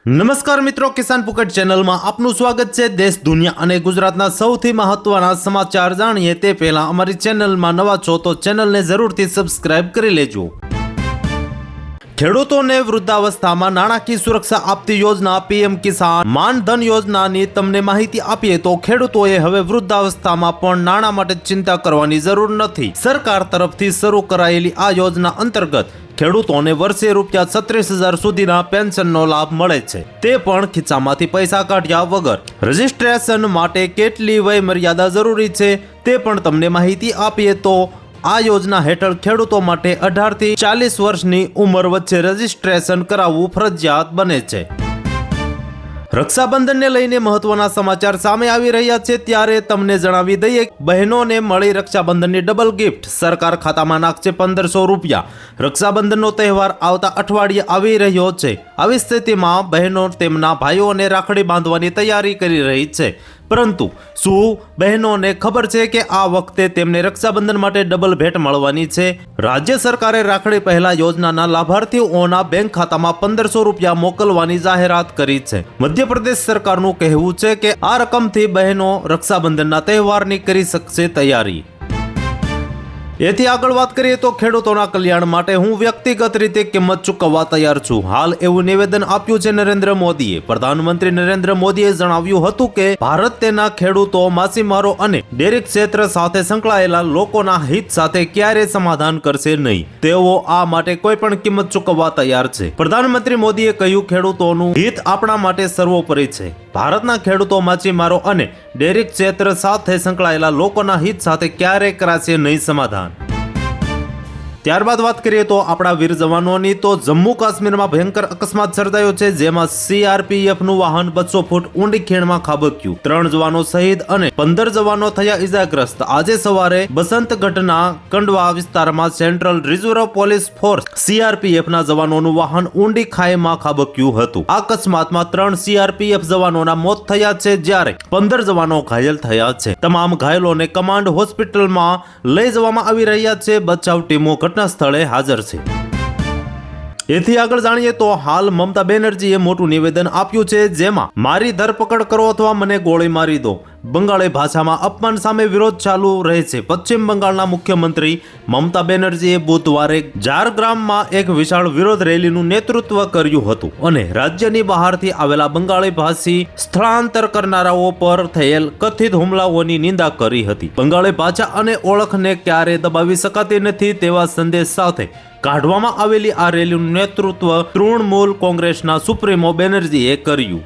નમસ્કાર મિત્રો, કિસાન પુકેટ ચેનલમાં આપનું સ્વાગત છે। દેશ દુનિયા અને ગુજરાતના સૌથી મહત્વના સમાચાર જાણીએ તે પહેલા અમારી ચેનલમાં નવા છો તો ચેનલને જરૂરથી સબસ્ક્રાઇબ કરી લેજો। ખેડૂતોને વૃદ્ધાવસ્થામાં નાણાકીય સુરક્ષા આપતી યોજના પીએમ કિસાન માન ધન યોજનાની તમને માહિતી આપીએ તો ખેડૂતોએ હવે વૃદ્ધાવસ્થામાં પણ નાણાં માટે ચિંતા કરવાની જરૂર નથી। સરકાર તરફથી શરૂ કરાયેલી આ યોજના અંતર્ગત ખેડૂતોને વર્ષે ₹36,000 સુધીના પેન્શનનો લાભ મળે છે, તે પણ ખિસ્સામાંથી પૈસા કાઢ્યા વગર। રજિસ્ટ્રેશન માટે કેટલી વય મર્યાદા જરૂરી છે તે પણ તમને માહિતી આપીએ તો આ યોજના હેઠળ ખેડૂતો માટે 18 થી 40 વર્ષની ઉંમર વચ્ચે રજિસ્ટ્રેશન કરાવવું ફરજિયાત બને છે। રક્ષાબંધનને લઈને મહત્વના સમાચાર સામે આવી રહ્યા છે, ત્યારે તમને જણાવી દઈએ બહેનોને મળી રક્ષાબંધનની ડબલ ગિફ્ટ। સરકાર ખાતામાં નાખશે ₹1,500। રક્ષાબંધનનો તહેવાર આવતા અઠવાડિયે આવી રહ્યો છે। આવી સ્થિતિમાં બહેનો તેમના ભાઈઓને રાખડી બાંધવાની તૈયારી કરી રહી છે, પરંતુ શું બહેનોને ખબર છે કે આ વખતે તેમને રક્ષાબંધન માટે ડબલ ભેટ મળવાની છે? રાજ્ય સરકારે રાખડી પહેલા યોજનાના લાભાર્થીઓના બેંક ખાતામાં ₹1,500 મોકલવાની જાહેરાત કરી છે। મધ્યપ્રદેશ સરકારનું કહેવું છે કે આ રકમથી બહેનો રક્ષાબંધનના તહેવારની કરી શકશે તૈયારી। એથી આગળ વાત કરીએ તો ખેડૂતોના કલ્યાણ માટે હું વ્યક્તિગત રીતે કિંમત ચૂકવવા તૈયાર છું, હાલ એવું નિવેદન આપ્યું છે નરેન્દ્ર મોદીએ। પ્રધાનમંત્રી નરેન્દ્ર મોદીએ જણાવ્યું હતું કે ભારત તેના ખેડૂતો, માછીમારો અને ડેરી ક્ષેત્ર સાથે સંકળાયેલા લોકોના હિત સાથે ક્યારેય સમાધાન કરશે નહીં। તેઓ આ માટે કોઈ પણ કિંમત ચૂકવવા તૈયાર છે। પ્રધાનમંત્રી મોદીએ કહ્યું, ખેડૂતોનું હિત આપણા માટે સર્વોપરી છે। ભારતના ખેડૂતો, માછીમારો અને ડેરી ક્ષેત્ર સાથે સંકળાયેલા લોકોના હિત સાથે ક્યારેય કરાશે નહીં સમાધાન। ત્યારબાદ વાત કરીએ તો આપણા વીર જવાનોની તો જમ્મુ કાશ્મીરમાં ભયંકર અકસ્માત સર્જાયો છે, જેમાં સીઆરપીએફનું વાહન 200 ફૂટ ઊંડી ખીણમાં ખાબક્યું। 3 જવાનો શહીદ અને 15 જવાનો થયા ઇજાગ્રસ્ત। આજે સવારે બસંતગઢના કંડવા વિસ્તારમાં સેન્ટ્રલ રિઝર્વ પોલીસ ફોર્સ સીઆરપીએફના જવાનોનું વાહન ઊંડી ખાઈમાં ખાબક્યું હતું। આ અકસ્માતમાં 3 સીઆરપીએફ જવાનોના મોત થયા છે, જ્યારે 15 જવાનો ઘાયલ થયા છે। તમામ ઘાયલોને કમાન્ડ હોસ્પિટલમાં લઈ જવામાં આવી રહ્યા છે। બચાવ ટીમો ઘટના સ્થળે હાજર છે। એથી આગળ જાણીએ તો હાલ મમતા બેનર્જીએ મોટું નિવેદન આપ્યું છે, જેમાં મારી ધરપકડ કરો અથવા મને ગોળી મારી દો। બંગાળી ભાષામાં અપમાન સામે વિરોધ ચાલુ રહે છે। પશ્ચિમ બંગાળના મુખ્યમંત્રી મમતા બેનર્જીએ બુધવારે ઝારગ્રામમાં એક વિશાળ વિરોધ રેલીનું નેતૃત્વ કર્યું હતું અને રાજ્યની બહારથી આવેલા બંગાળી ભાષી સ્થળાંતર કરનારાઓ પર થયેલ કથિત હુમલાઓની નિંદા કરી હતી। બંગાળી ભાષા અને ઓળખને ક્યારેય દબાવી શકાતી નથી તેવા સંદેશ સાથે કાઢવામાં આવેલી આ રેલીનું નેતૃત્વ તૃણમૂલ કોંગ્રેસના સુપ્રીમો બેનર્જીએ કર્યું।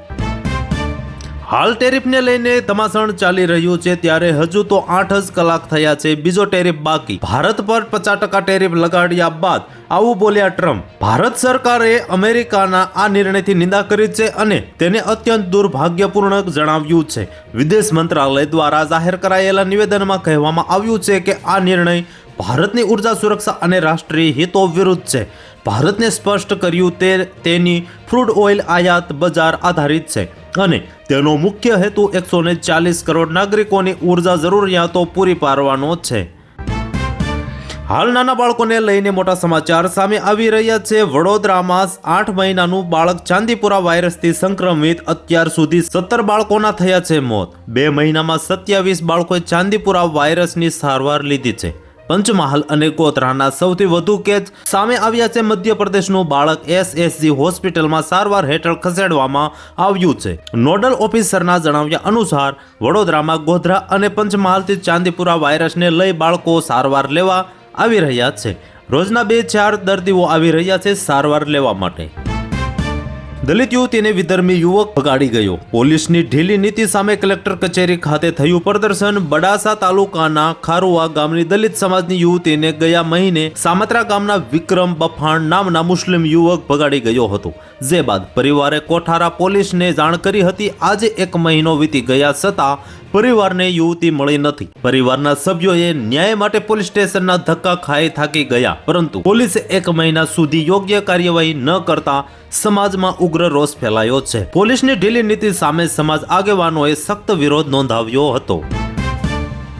હાલ ટેરિફને લઈને ધમાસાણ ચાલી રહ્યું છે, ત્યારે હજુ તો 8 જ કલાક થયા છે, બીજો ટેરિફ બાકી। ભારત પર 50% ટેરિફ લગાડ્યા બાદ આવું બોલ્યા ટ્રમ્પ। ભારત સરકારે અમેરિકાના આ નિર્ણયથી નિંદા કરી છે અને તેને અત્યંત દુર્ભાગ્યપૂર્ણ જણાવ્યું છે। વિદેશ મંત્રાલય દ્વારા જાહેર કરાયેલા નિવેદનમાં કહેવામાં આવ્યું છે કે આ નિર્ણય ભારતની ઉર્જા સુરક્ષા અને રાષ્ટ્રીય હિતો વિરુદ્ધ છે। ભારતને સ્પષ્ટ કર્યું તેની ક્રૂડ ઓઇલ આયાત બજાર આધારિત છે અને તેનો મુખ્ય હેતુ 140 કરોડ નાગરિકોની ઉર્જા જરૂરિયાતો પૂરી પાડવાનો છે। હાલ નાના બાળકોને લઈને મોટા સમાચાર સામે આવી રહ્યા છે। વડોદરામાં 8 મહિનાનું બાળક ચાંદીપુરા વાયરસથી સંક્રમિત, અત્યાર સુધી 17 બાળકોના થયા છે મોત। 2 મહિનામાં 27 બાળકોએ ચાંદીપુરા વાયરસની સારવાર લીધી છે। પંચમહાલ અને ગોધરાના સૌથી વધુ કેસ સામે આવ્યા છે। મધ્યપ્રદેશનું બાળક એસએસજી હોસ્પિટલમાં સારવાર હેઠળ ખસેડવામાં આવ્યું છે। નોડલ ઓફિસરના જણાવ્યા અનુસાર વડોદરામાં ગોધરા અને પંચમહાલથી ચાંદીપુરા વાયરસને લઈ બાળકો સારવાર લેવા આવી રહ્યા છે। રોજના 2-4 દર્દીઓ આવી રહ્યા છે સારવાર લેવા માટે। દલિત યુવતીને વિધર્મી યુવક ભગાડી ગયો, પોલીસની ઢીલી નીતિ સામે કલેક્ટર કચેરી ખાતે થયું પ્રદર્શન। બડાસા તાલુકાના ખારુઆ ગામની દલિત સમાજની યુવતીને ગયા મહિને સામત્રા ગામના વિક્રમ બફાણ નામના મુસ્લિમ યુવક ભગાડી ગયો હતો, જે બાદ પરિવારે કોઠારા પોલીસને જાણ કરી હતી। આજે 1 મહિનો વીતી ગયા છતાં પરિવારને યુવતી મળી નથી। પરિવારના સભ્યોએ ન્યાય માટે પોલીસ સ્ટેશનના ધક્કા ખાઈ થાકી ગયા, પરંતુ પોલીસે 1 મહિના સુધી યોગ્ય કાર્યવાહી ન કરતા સમાજમાં ઉગ્ર રોષ ફેલાયો છે। પોલીસની ઢીલી નીતિ સામે સમાજ આગેવાનોએ સખ્ત વિરોધ નોંધાવ્યો હતો।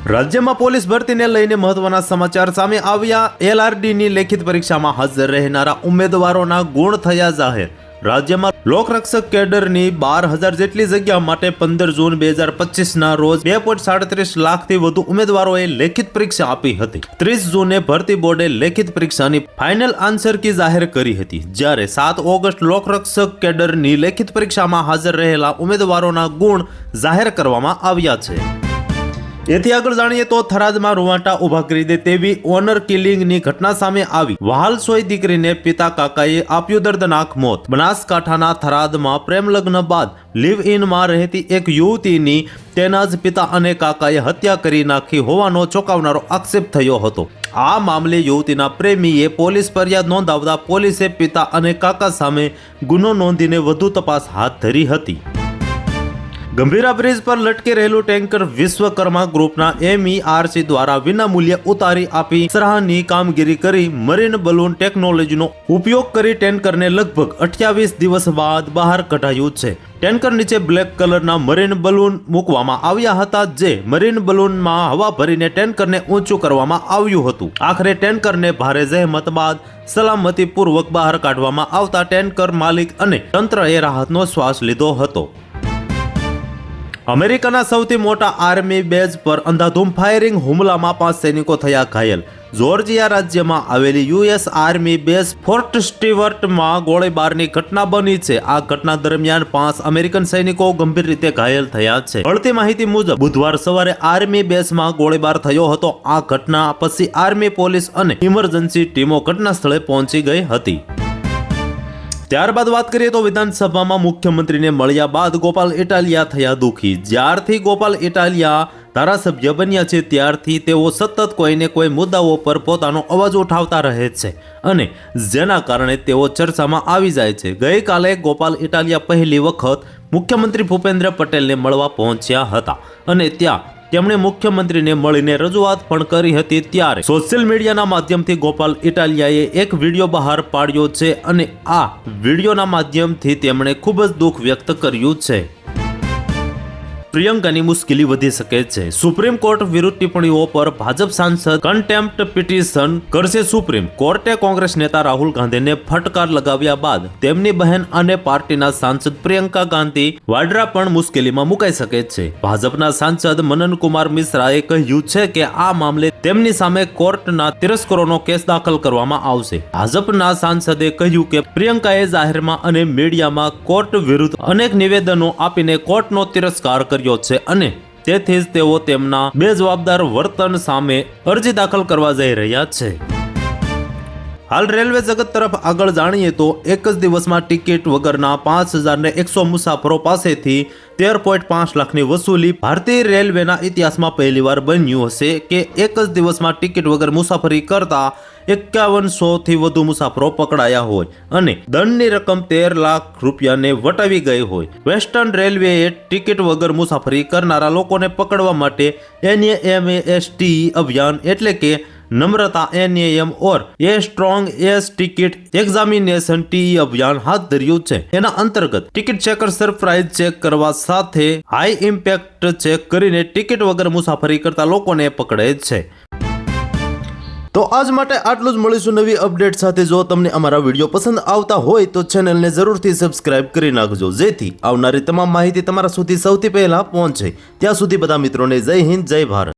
રાજ્યમાં પોલીસ ભરતીને લઈને મહત્વના સમાચાર સામે આવ્યા। એલઆરડીની લેખિત પરીક્ષામાં હાજર રહેનારા ઉમેદવારોના ગુણ થયા જાહેર। રાજ્યમાં લોકરક્ષક કેડરની 12,000 જેટલી જગ્યા માટે 15 જૂન 2025ના રોજ 2.37 લાખથી વધુ ઉમેદવારોએ લેખિત પરીક્ષા આપી હતી. 30 જૂને ભરતી બોર્ડે લેખિત પરીક્ષાની ફાઇનલ આન્સર કી જાહેર કરી હતી, જ્યારે 7 ઓગસ્ટ લોકરક્ષક કેડરની લેખિત પરીક્ષામાં હાજર રહેલા ઉમેદવારોના ગુણ જાહેર કરવામાં આવ્યા છે. એથી આગળ જાણીએ તો થરાદમાં રૂવાટા ઉભા કરી દે તેવી ઓનર કિલિંગની ઘટના સામે આવી. વહાલસોઈ દીકરીને પિતા કાકાએ આપ્યું દર્દનાક મોત. બનાસકાંઠાના થરાદમાં પ્રેમ લગ્ન બાદ લિવ ઇનમાં રહેતી એક યુવતીની તેના જ પિતા અને કાકાએ હત્યા કરી નાખી હોવાનો ચોંકાવનારો આક્ષેપ થયો હતો. આ મામલે યુવતીના પ્રેમીએ પોલીસ ફરિયાદ નોંધાવતા પોલીસે પિતા અને કાકા સામે ગુનો નોંધીને વધુ તપાસ હાથ ધરી હતી. ગંભીરા બ્રિજ પર લટકી રહેલું ટેન્કર વિશ્વકર્મા ગ્રુપના MERC દ્વારા વિનામૂલ્યે ઉતારી આપી સરાહનીય કામગીરી કરી મરીન બલૂન ટેકનોલોજીનો ઉપયોગ કરી ટેન્કરને લગભગ 28 દિવસ બાદ બહાર કઢાયું છે. ટેન્કર નીચે બ્લેક કલરના મરીન બલૂન મૂકવામાં આવ્યા હતા, જે મરીન બલૂનમાં હવા ભરીને ટેન્કરને ઊંચું કરવામાં આવ્યું હતું. આખરે ટેન્કરને ભારે જહેમત બાદ સલામતીપૂર્વક બહાર કાઢવામાં આવતા ટેન્કર માલિક અને તંત્રએ રાહતનો શ્વાસ લીધો હતો. અમેરિકાના સૌથી મોટા આર્મી બેઝ પર અંધાધૂમ ફાયરિંગ હુમલામાં 5 સૈનિકો થયા ઘાયલ. જોર્જિયા રાજ્યમાં આવેલી US આર્મી બેઝ ફોર્ટ સ્ટીવર્ટમાં ગોળીબારની ઘટના બની છે. આ ઘટના દરમિયાન 5 અમેરિકન સૈનિકો ગંભીર રીતે ઘાયલ થયા છે. મળતી માહિતી મુજબ બુધવાર સવારે આર્મી બેઝમાં ગોળીબાર થયો હતો. આ ઘટના પછી આર્મી, પોલીસ અને ઇમરજન્સી ટીમો ઘટના સ્થળે પહોંચી ગઈ હતી. ત્યારબાદ વાત કરીએ તો વિધાનસભામાં મુખ્યમંત્રીને મળ્યા બાદ ગોપાલ ઇટાલિયા થયા દુઃખી. જ્યારથી ગોપાલ ઇટાલિયા ધારાસભ્ય બન્યા છે ત્યારથી તેઓ સતત કોઈને કોઈ મુદ્દાઓ પર પોતાનો અવાજ ઉઠાવતા રહે છે અને જેના કારણે તેઓ ચર્ચામાં આવી જાય છે. ગઈકાલે ગોપાલ ઇટાલિયા પહેલી વખત મુખ્યમંત્રી ભૂપેન્દ્ર પટેલને મળવા પહોંચ્યા હતા અને ત્યાં તેમણે મુખ્યમંત્રીને મળીને રજૂઆત પણ કરી હતી. ત્યારે સોશિયલ મીડિયાના માધ્યમથી ગોપાલ ઇટાલિયાએ એક વિડીયો બહાર પાડ્યો છે અને આ વિડીયોના માધ્યમથી તેમણે ખૂબ જ દુઃખ વ્યક્ત કર્યું છે. પ્રિયંકાની મુશ્કેલી વધી શકે છે. સુપ્રીમ કોર્ટ વિરુદ્ધ ટિપ્પણીઓ પર ભાજપ સાંસદ કન્ટેમ્પ્ટ પિટિશન કરશે સુપ્રીમ કોર્ટે કોંગ્રેસ નેતા રાહુલ ગાંધીને ફટકાર લગાવ્યા બાદ તેમની બહેન અને પાર્ટીના સાંસદ પ્રિયંકા ગાંધી વાડ્રા પણ મુશ્કેલીમાં મુકાઈ શકે છે. ભાજપના સાંસદ મનન કુમાર મિશ્રાએ કહ્યું છે કે આ મામલે તેમની સામે કોર્ટના તિરસ્કરોનો કેસ દાખલ કરવામાં આવશે. ભાજપના સાંસદે કહ્યું કે પ્રિયંકાએ જાહેરમાં અને મીડિયામાં કોર્ટ વિરુદ્ધ અનેક નિવેદનો આપીને કોર્ટનો તિરસ્કાર કર્યો છે અને તેથી જ તેઓ તેમના બેજવાબદાર વર્તન સામે અરજી દાખલ કરવા જઈ રહ્યા છે. હાલ રેલવે જગત તરફ આગળ જાણીએ તો એક જ દિવસમાં ટિકિટ વગરના 5,100 મુસાફરો પાસેથી 13.5 લાખની વસૂલી. ભારતીય રેલવેના ઇતિહાસમાં પહેલીવાર બન્યું હશે કે એક જ દિવસમાં ટિકિટ વગર મુસાફરી કરતા 5100થી વધુ મુસાફરો પકડાયા હોય અને દંડની રકમ 13 લાખ રૂપિયાને વટાવી ગઈ હોય. વેસ્ટર્ન રેલવેએ ટિકિટ વગર મુસાફરી કરનારા લોકોને પકડવા માટે NAMAST અભિયાન એટલે કે નમ્રતા NAM ઓર a strong S ticket examination TE અભિયાન હાથ ધર્યું છે. એના અંતર્ગત ટિકિટ ચેકર સરપ્રાઇઝ ચેક કરવા સાથે હાઈ ઇમ્પેક્ટ ચેક કરીને ટિકિટ વગર મુસાફરી કરતા લોકોને પકડે છે. તો આજ માટે આટલું જ. મળીશું નવી અપડેટ સાથે. જો તમને અમારા વિડીયો પસંદ આવતા હોય તો ચેનલને જરૂરથી સબસ્ક્રાઇબ કરી નાખજો, જેથી આવનારી તમામ માહિતી તમારા સુધી સૌથી પહેલા પહોંચે. ત્યાં સુધી બધા મિત્રોને જય હિન્દ, જય ભારત.